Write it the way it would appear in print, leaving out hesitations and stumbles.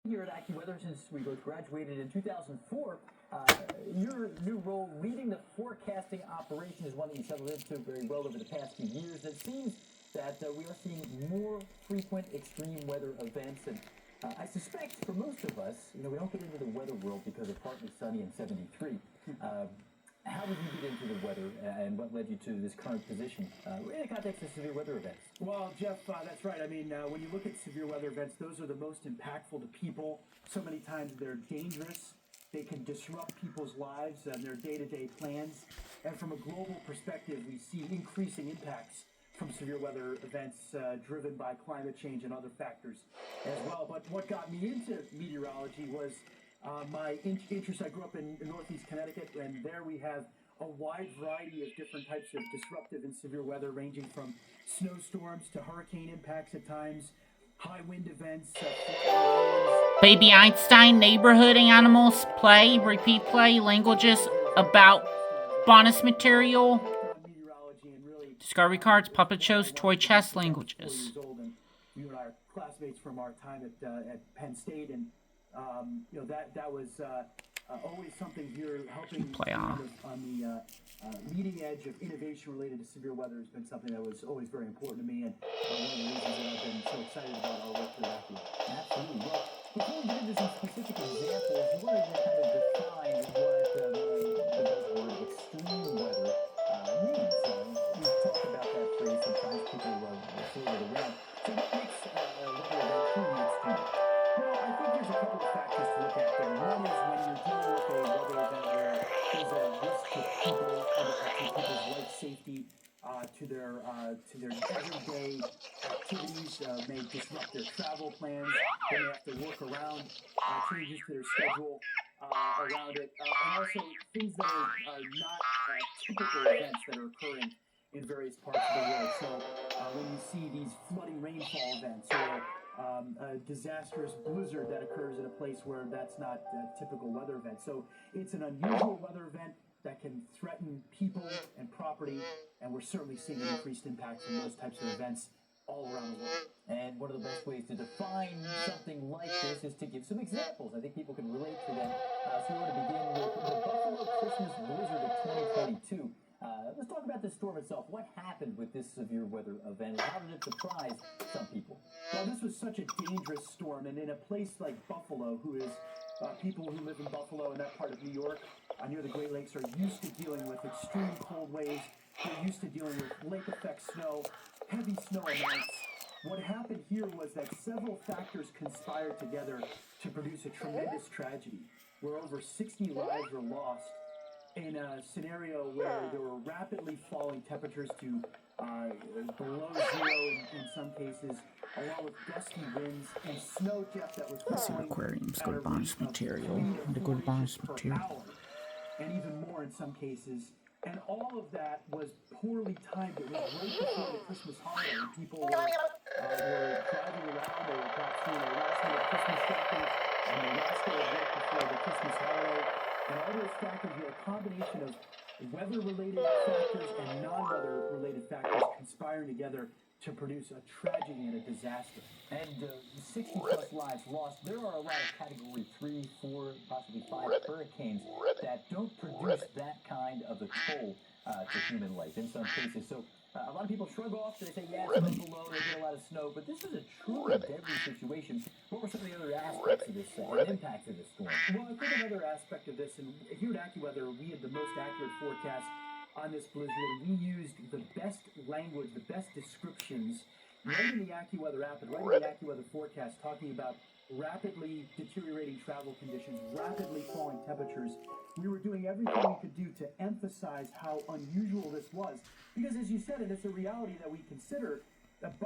Here at AccuWeather since we both graduated in 2004. Your new role leading the forecasting operation is one that you settled into very well over the past few years. It seems that we are seeing more frequent extreme weather events, and I suspect for most of us, we don't get into the weather world because of partly sunny and 73. How did you get into the weather, and what led you to this current position in the context of severe weather events? Well, Jeff, that's right. I mean, when you look at severe weather events, those are the most impactful to people. So many times they're dangerous. They can disrupt people's lives and their day-to-day plans. And from a global perspective, we see increasing impacts from severe weather events driven by climate change and other factors as well. But what got me into meteorology was my interest. I grew up in Northeast Connecticut, and there we have a wide variety of different types of disruptive and severe weather, ranging from snowstorms to hurricane impacts at times, high wind events, Baby Einstein, neighborhood animals, play, repeat play, languages about bonus material, discovery cards, puppet shows, toy chess, languages. You and I are classmates from our time at Penn State, and that was always something here helping play on the leading edge of innovation related to severe weather has been something that was always very important to me, and one of the reasons that I've been so excited about our work here at AccuWeather. Absolutely. Well, before we get into some specific examples, you wanted to kind of define what the buzzword extreme weather means. We've talked about that phrase. Sometimes people throw it around. So what makes a weather event truly extreme? Well, I think there's a couple of factors to look at there. One is when you're dealing with a weather event where there's a risk to people, to people's life safety, to their everyday activities, may disrupt their travel plans. They may have to work around changes to their schedule around it, and also things that are not typical events that are occurring in various parts of the world. So when you see these flooding rainfall events or a disastrous blizzard that occurs in a place where that's not a typical weather event. So it's an unusual weather event that can threaten people and property, and we're certainly seeing an increased impact from those types of events all around the world. And one of the best ways to define something like this is to give some examples. I think people can relate to them. So we want to begin with the Buffalo Christmas blizzard of 2022. Let's talk about this storm itself. What happened with this severe weather event, and how did it surprise some people? Well, this was such a dangerous storm, and in a place like Buffalo, who is people who live in Buffalo and that part of New York near the Great Lakes are used to dealing with extreme cold waves. They're used to dealing with lake effect snow, heavy snow amounts. What happened here was that several factors conspired together to produce a tremendous tragedy, where over 60 lives were lost in a scenario where there were rapidly falling temperatures to below zero in some cases, along with gusty winds and snow, Jeff, that was falling aquariums, go to bonus material, and to go to bonus material. And even more in some cases. And all of that was poorly timed. It was right before the Christmas holiday, and people were driving around. They were perhaps doing their last minute Christmas shopping on the last day of work before the Christmas holiday. And all those factors were a combination of weather-related factors and non-weather-related factors conspiring together to produce a tragedy and a disaster. And 60-plus lives lost. There are a lot of Category 3, 4, possibly 5 hurricanes that don't produce that kind of a toll to human life in some cases. So a lot of people shrug off. They say, yeah, it's below, they get a lot of snow. But this is a truly deadly situation. What were some of the other aspects of this and impacts of this storm? Well, I think another aspect of this, and here at AccuWeather, we had the most accurate forecast on this blizzard, and we used the best language, the best descriptions right in the AccuWeather app and right in the AccuWeather forecast, talking about rapidly deteriorating travel conditions, rapidly falling temperatures. We were doing everything we could do to emphasize how unusual this was. Because as you said, and it's a reality that we consider,